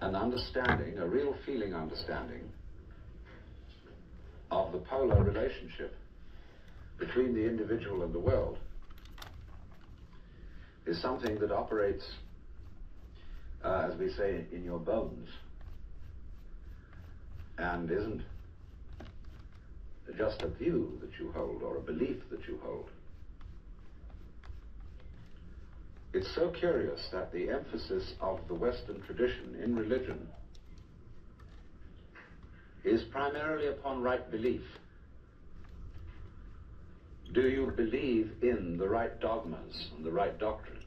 an understanding, a real feeling understanding of the polar relationship between the individual and the world is something that operates, as we say, in your bones, and isn't just a view that you hold or a belief that you hold. It's so curious that the emphasis of the Western tradition in religion is primarily upon right belief. Do you believe in the right dogmas and the right doctrines?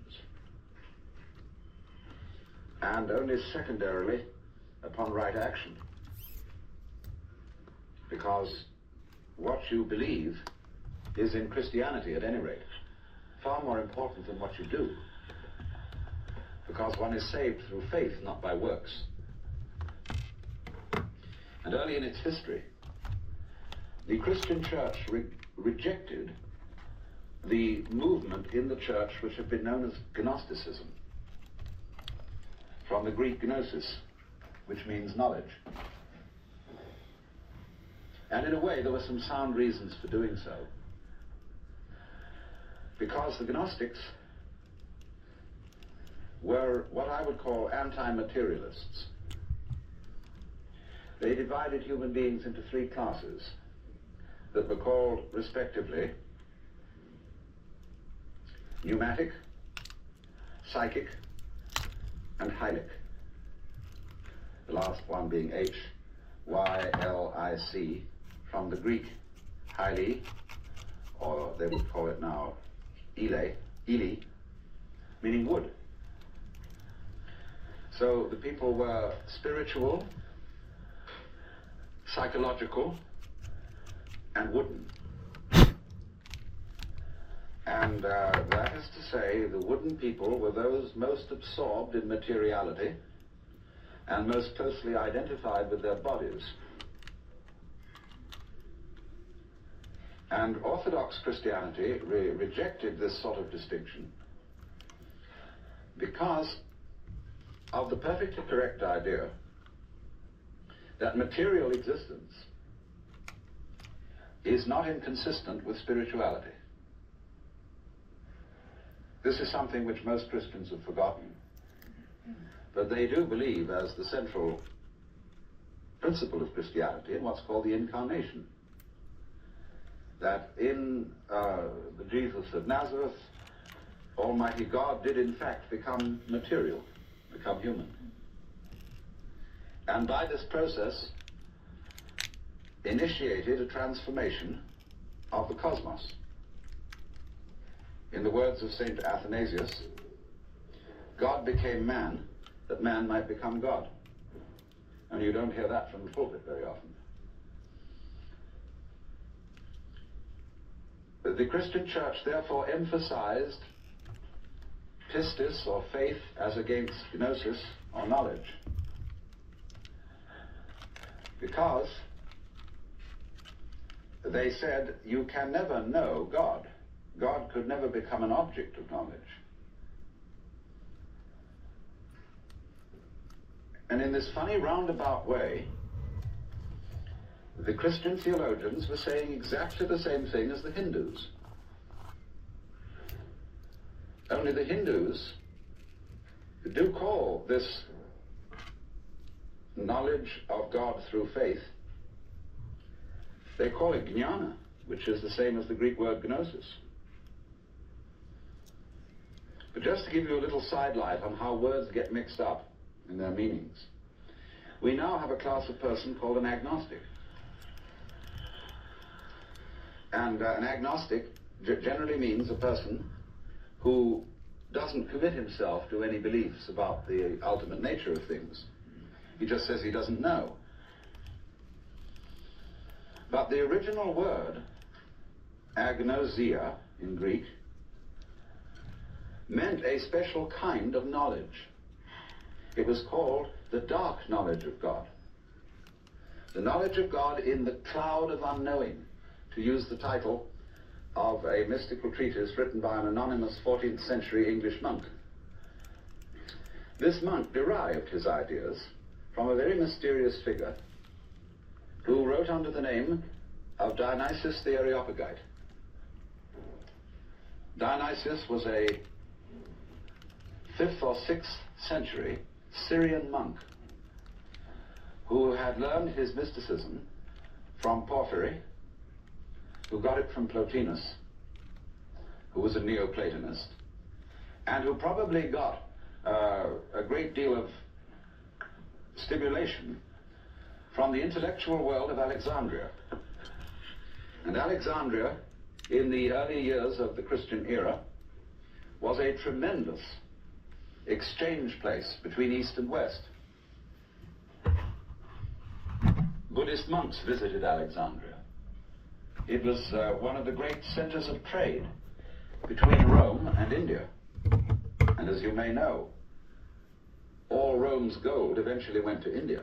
And only secondarily upon right action. Because what you believe is, in Christianity at any rate, far more important than what you do. Because one is saved through faith, not by works. And early in its history, the Christian church rejected the movement in the church which had been known as Gnosticism, from the Greek gnosis, which means knowledge. And in a way, there were some sound reasons for doing so. Because the Gnostics were what I would call anti-materialists. They divided human beings into three classes that were called, respectively, pneumatic, psychic, and hylic. The last one being H-Y-L-I-C, from the Greek hyli, or they would call it now ile, meaning wood. So the people were spiritual, psychological, and wooden. And that is to say, the wooden people were those most absorbed in materiality and most closely identified with their bodies. And Orthodox Christianity rejected this sort of distinction because of the perfectly correct idea that material existence is not inconsistent with spirituality. This is something which most Christians have forgotten, but they do believe as the central principle of Christianity in what's called the incarnation. That in the Jesus of Nazareth, Almighty God did in fact become material, become human. And by this process initiated a transformation of the cosmos. In the words of St. Athanasius, God became man that man might become God. And you don't hear that from the pulpit very often. The Christian church therefore emphasized pistis, or faith, as against gnosis, or knowledge, because they said you can never know God. God could never become an object of knowledge. And in this funny roundabout way, the Christian theologians were saying exactly the same thing as the Hindus. Only the Hindus do call this knowledge of God through faith, they call it jnana, which is the same as the Greek word gnosis. But just to give you a little sidelight on how words get mixed up in their meanings, we now have a class of person called an agnostic. And an agnostic generally means a person who doesn't commit himself to any beliefs about the ultimate nature of things. He just says he doesn't know. But the original word, agnosia in Greek, meant a special kind of knowledge. It was called the dark knowledge of God. The knowledge of God in the cloud of unknowing, to use the title of a mystical treatise written by an anonymous 14th century English monk. This monk derived his ideas from a very mysterious figure who wrote under the name of Dionysius the Areopagite. Dionysius was a 5th or 6th century Syrian monk who had learned his mysticism from Porphyry, who got it from Plotinus, who was a Neoplatonist, and who probably got a great deal of stimulation from the intellectual world of Alexandria. And Alexandria, in the early years of the Christian era, was a tremendous exchange place between East and West. Buddhist monks visited Alexandria. It was one of the great centers of trade between Rome and India. And as you may know, all Rome's gold eventually went to India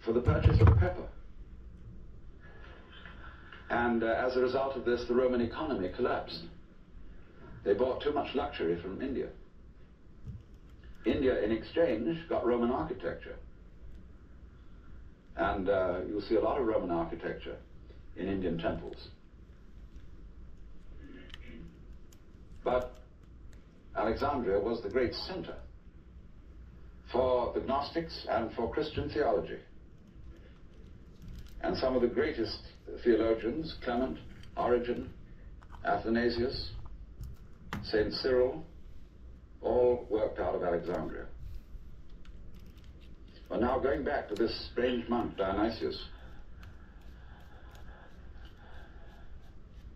for the purchase of pepper. And as a result of this, the Roman economy collapsed. They bought too much luxury from India. India, in exchange, got Roman architecture. And you'll see a lot of Roman architecture in Indian temples. But Alexandria was the great center for the Gnostics and for Christian theology. And some of the greatest theologians, Clement, Origen, Athanasius, St. Cyril, all worked out of Alexandria. Well, now going back to this strange monk, Dionysius,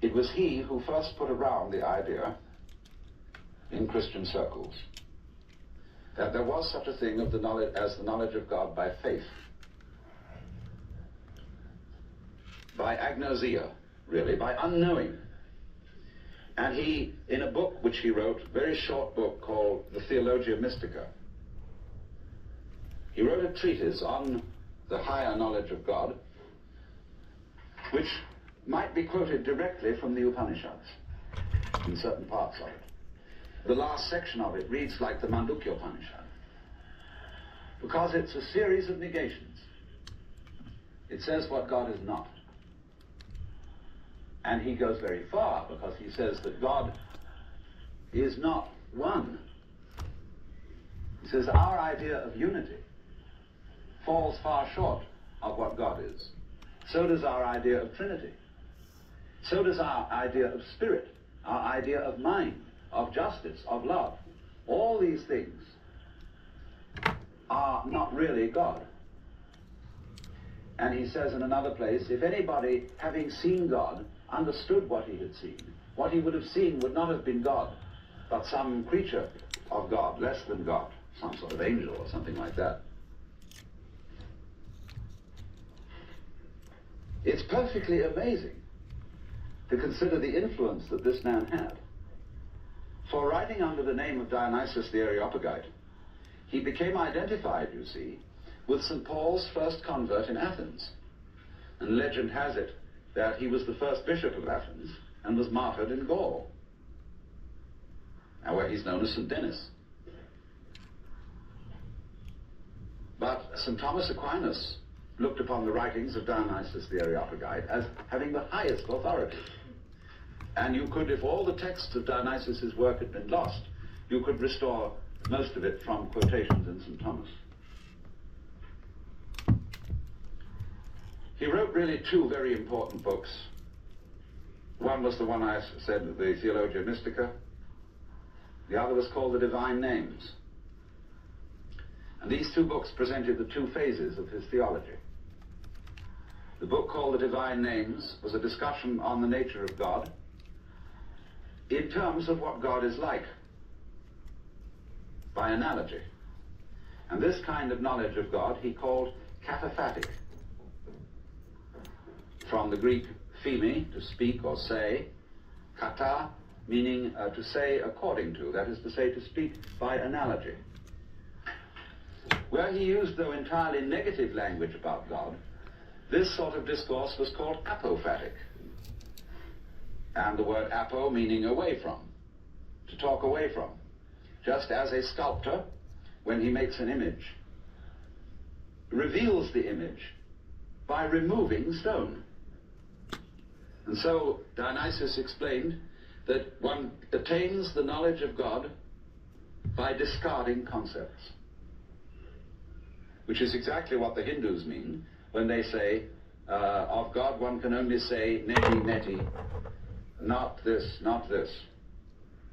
it was he who first put around the idea in Christian circles that there was such a thing of the knowledge as the knowledge of God by faith, by agnosia, really, by unknowing. And he, in a book which he wrote, a very short book called the Theologia Mystica, he wrote a treatise on the higher knowledge of God, which might be quoted directly from the Upanishads in certain parts of it. The last section of it reads like the Mandukya Upanishad, because it's a series of negations. It says what God is not. And he goes very far, because he says that God is not one. He says our idea of unity falls far short of what God is. So does our idea of Trinity. So does our idea of spirit, our idea of mind, of justice, of love. All these things are not really God. And he says in another place, if anybody, having seen God, understood what he had seen, what he would have seen would not have been God, but some creature of God, less than God, some sort of angel or something like that. It's perfectly amazing to consider the influence that this man had. For writing under the name of Dionysius the Areopagite, he became identified, you see, with St. Paul's first convert in Athens. And legend has it that he was the first bishop of Athens and was martyred in Gaul, and where he's known as St. Denis. But St. Thomas Aquinas looked upon the writings of Dionysius the Areopagite as having the highest authority. And you could, if all the texts of Dionysius's work had been lost, you could restore most of it from quotations in St. Thomas. He wrote really two very important books. One was the one I said, the Theologia Mystica. The other was called the Divine Names. And these two books presented the two phases of his theology. The book called the Divine Names was a discussion on the nature of God in terms of what God is like, by analogy. And this kind of knowledge of God he called kataphatic, from the Greek pheme, to speak or say, kata, meaning to say according to, that is to say, to speak by analogy. Where he used, though, entirely negative language about God, this sort of discourse was called apophatic. And the word apo meaning away from, to talk away from. Just as a sculptor, when he makes an image, reveals the image by removing stone. And so Dionysius explained that one attains the knowledge of God by discarding concepts, which is exactly what the Hindus mean when they say, of God one can only say, neti, neti, not this, not this,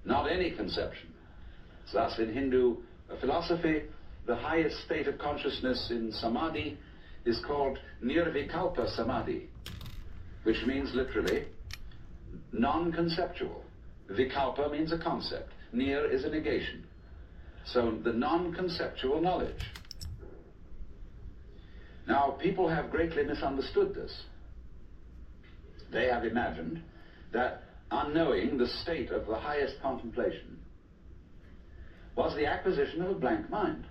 not any conception. Thus, in Hindu philosophy, the highest state of consciousness in samadhi is called nirvikalpa samadhi, which means literally non-conceptual. Vikalpa means a concept. Nir is a negation. So the non-conceptual knowledge. Now, people have greatly misunderstood this. They have imagined that unknowing the state of the highest contemplation was the acquisition of a blank mind,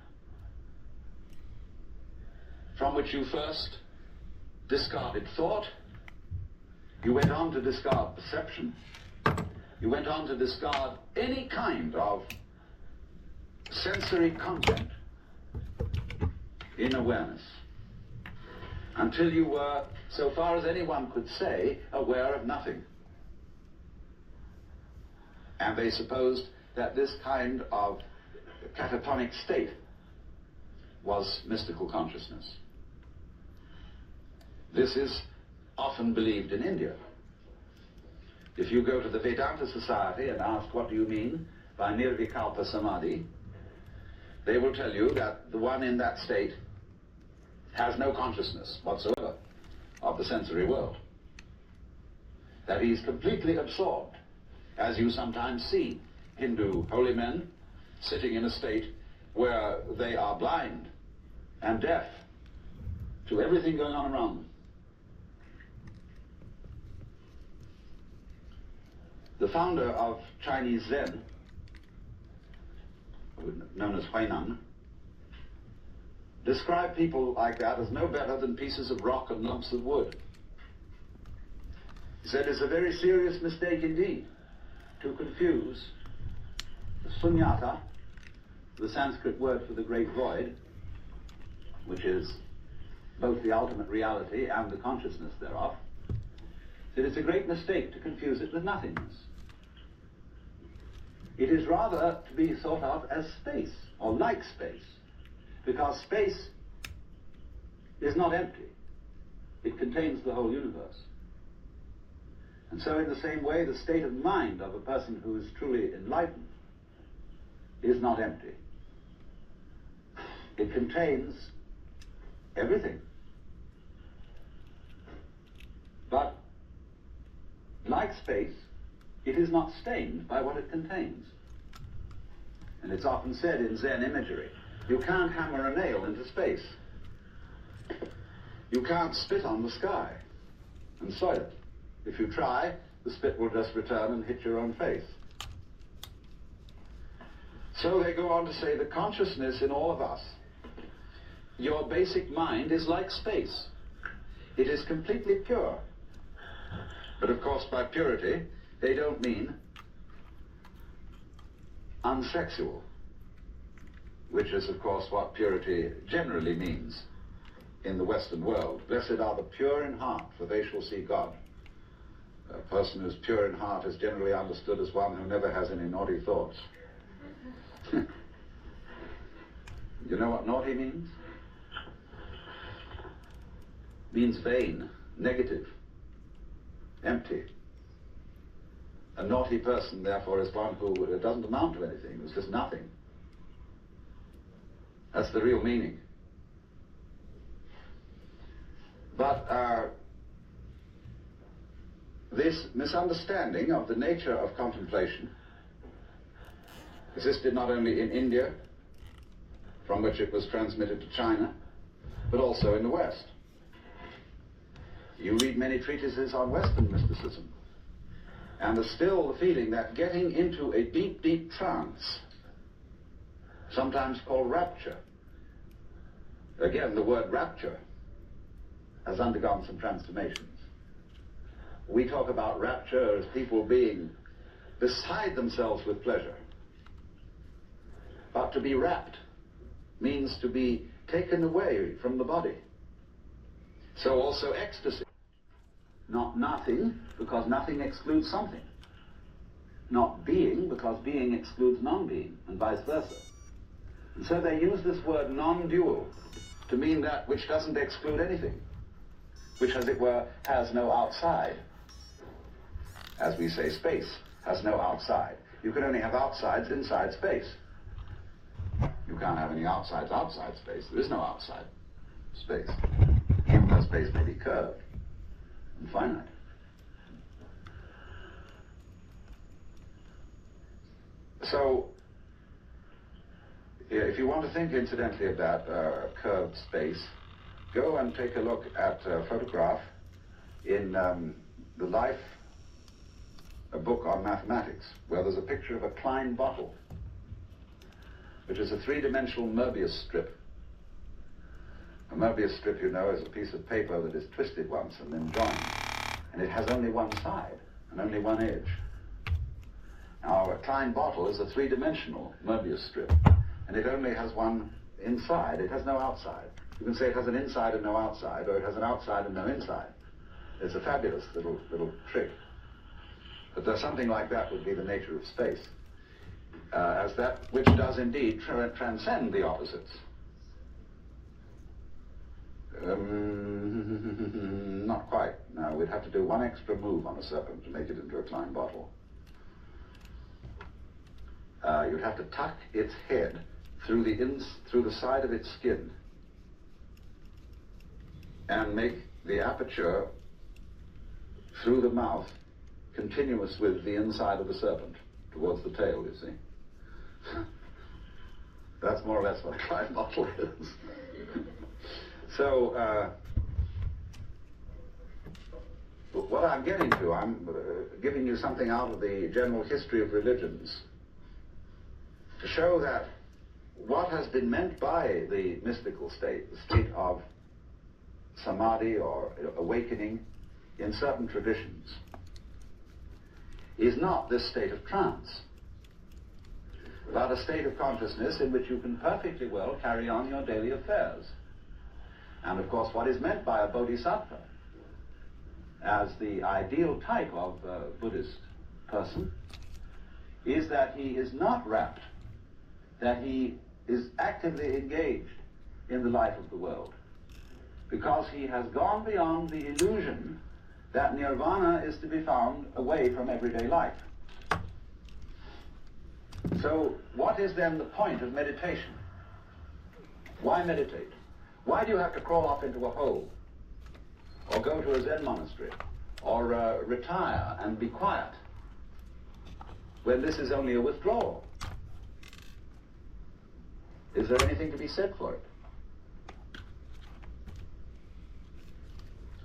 from which you first discarded thought, you went on to discard perception, you went on to discard any kind of sensory content in awareness, until you were, so far as anyone could say, aware of nothing. And they supposed that this kind of catatonic state was mystical consciousness. This is often believed in India. If you go to the Vedanta Society and ask, what do you mean by nirvikalpa samadhi, they will tell you that the one in that state has no consciousness whatsoever of the sensory world, that he is completely absorbed, as you sometimes see Hindu holy men sitting in a state where they are blind and deaf to everything going on around them. The founder of Chinese Zen, known as Huineng, described people like that as no better than pieces of rock and lumps of wood. He said it's a very serious mistake indeed to confuse the sunyata, the Sanskrit word for the great void, which is both the ultimate reality and the consciousness thereof. That it's a great mistake to confuse it with nothingness. It is rather to be thought of as space, or like space, because space is not empty. It contains the whole universe. And so in the same way, the state of mind of a person who is truly enlightened is not empty. It contains everything. But like space, it is not stained by what it contains. And it's often said in Zen imagery, you can't hammer a nail into space. You can't spit on the sky and soil it. If you try, the spit will just return and hit your own face. So they go on to say the consciousness in all of us, your basic mind is like space. It is completely pure. But of course, by purity, they don't mean unsexual, which is of course what purity generally means in the Western world. Blessed are the pure in heart, for they shall see God. A person who's pure in heart is generally understood as one who never has any naughty thoughts. You know what naughty means? It means vain, negative, empty. A naughty person, therefore, is one who doesn't amount to anything, who's just nothing. That's the real meaning. But this misunderstanding of the nature of contemplation existed not only in India, from which it was transmitted to China, but also in the West. You read many treatises on Western mysticism, and there's still the feeling that getting into a deep, deep trance, sometimes called rapture, again, the word rapture has undergone some transformations. We talk about rapture as people being beside themselves with pleasure. But to be rapt means to be taken away from the body. So also ecstasy. Not nothing, because nothing excludes something. Not being, because being excludes non-being, and vice versa. And so they use this word non-dual to mean that which doesn't exclude anything, which, as it were, has no outside. As we say, space has no outside. You can only have outsides inside space. You can't have any outsides outside space. There is no outside space, even though space may be curved and finite. So, if you want to think incidentally about curved space, go and take a look at a photograph in the Life, a book on mathematics, where there's a picture of a Klein bottle, which is a three-dimensional Möbius strip. A Möbius strip, you know, is a piece of paper that is twisted once and then joined, and it has only one side and only one edge. Now, a Klein bottle is a three-dimensional Möbius strip, and it only has one inside. It has no outside. You can say it has an inside and no outside, or it has an outside and no inside. It's a fabulous little trick. But something like that would be the nature of space, as that which does indeed transcend the opposites. Not quite. No, we'd have to do one extra move on a serpent to make it into a Klein bottle. You'd have to tuck its head through the side of its skin and make the aperture through the mouth continuous with the inside of the serpent towards the tail, you see. That's more or less what a Klein bottle is. So, what I'm getting to, I'm giving you something out of the general history of religions to show that what has been meant by the mystical state, the state of samadhi or awakening in certain traditions, is not this state of trance, but a state of consciousness in which you can perfectly well carry on your daily affairs. And of course, what is meant by a bodhisattva as the ideal type of Buddhist person is that he is not wrapped, that he is actively engaged in the life of the world, because he has gone beyond the illusion that nirvana is to be found away from everyday life. So what is then the point of meditation? Why meditate? Why do you have to crawl off into a hole, or go to a Zen monastery, or retire and be quiet, when this is only a withdrawal? Is there anything to be said for it?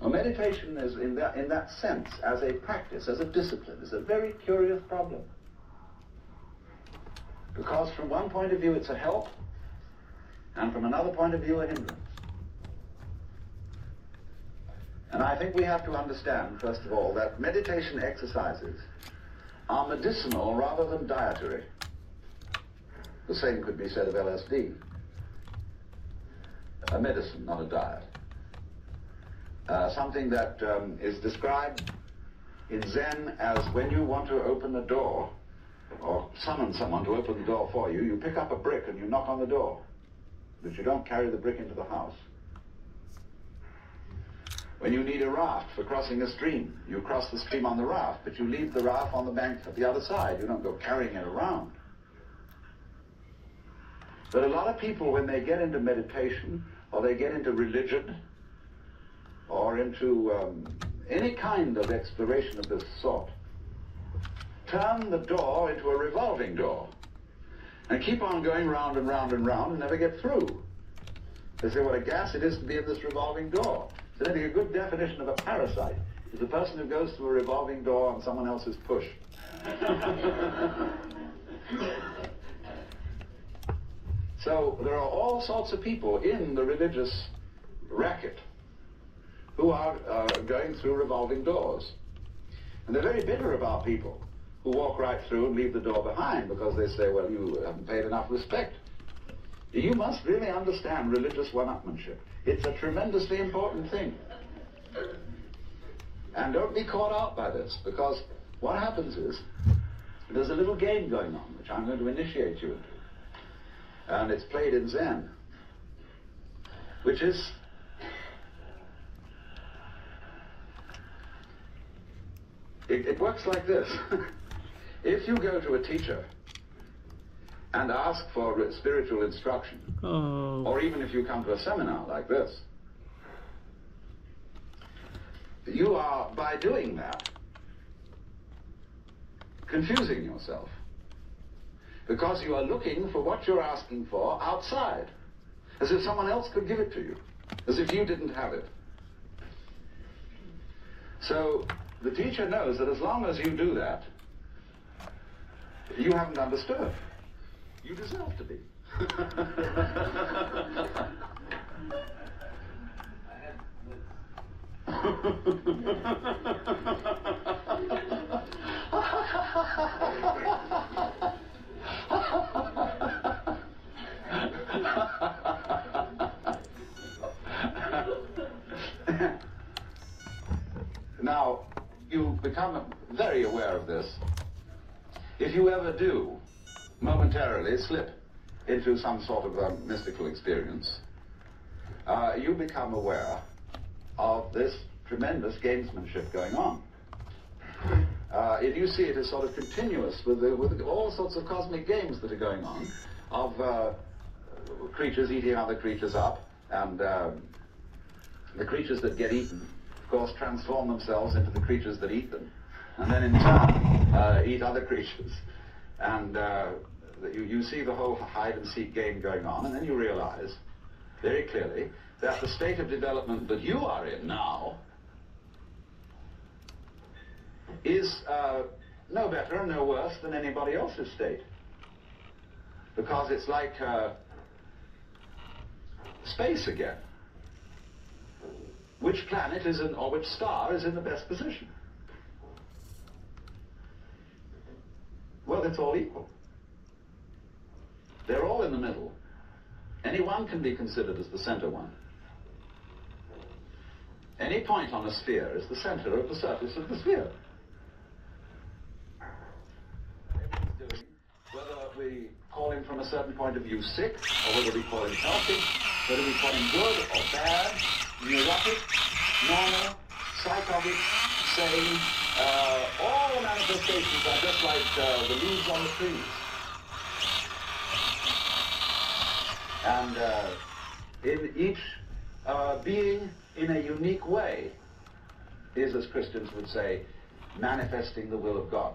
Well, meditation is, in that sense, as a practice, as a discipline, is a very curious problem. Because from one point of view it's a help, and from another point of view a hindrance. And I think we have to understand, first of all, that meditation exercises are medicinal rather than dietary. The same could be said of LSD. A medicine, not a diet. Something that is described in Zen as when you want to open a door, or summon someone to open the door for you, you pick up a brick and you knock on the door, but you don't carry the brick into the house. When you need a raft for crossing a stream, you cross the stream on the raft, but you leave the raft on the bank at the other side. You don't go carrying it around. But a lot of people, when they get into meditation, or they get into religion, or into any kind of exploration of this sort, turn the door into a revolving door and keep on going round and round and round and never get through. They say, what a gas it is to be in this revolving door. So I think a good definition of a parasite is a person who goes through a revolving door on someone else's push. So there are all sorts of people in the religious racket who are going through revolving doors. And they're very bitter about people who walk right through and leave the door behind, because they say, well, you haven't paid enough respect. You must really understand religious one-upmanship. It's a tremendously important thing. And don't be caught out by this, because what happens is, there's a little game going on, which I'm going to initiate you into. And it's played in Zen, which is, it works like this. If you go to a teacher and ask for spiritual instruction, or even if you come to a seminar like this, you are, by doing that, confusing yourself, because you are looking for what you're asking for outside, as if someone else could give it to you, as if you didn't have it. So the teacher knows that as long as you do that, you haven't understood. You deserve to be. Now, you become very aware of this if you ever do momentarily slip into some sort of a mystical experience. You become aware of this tremendous gamesmanship going on. If you see it as sort of continuous with all sorts of cosmic games that are going on, of creatures eating other creatures up, and the creatures that get eaten, of course, transform themselves into the creatures that eat them, and then in turn eat other creatures. And you see the whole hide-and-seek game going on, and then you realize very clearly that the state of development that you are in now is no better and no worse than anybody else's state. Because it's like space again. Which planet is in, or which star is in the best position? Well, it's all equal. They're all in the middle. Any one can be considered as the center one. Any point on a sphere is the center of the surface of the sphere. Whether we call him from a certain point of view sick, or whether we call him healthy, whether we call him good or bad, neurotic, normal, psychotic, sane, all the manifestations are just like the leaves on the trees. And in each being in a unique way is, as Christians would say, manifesting the will of God.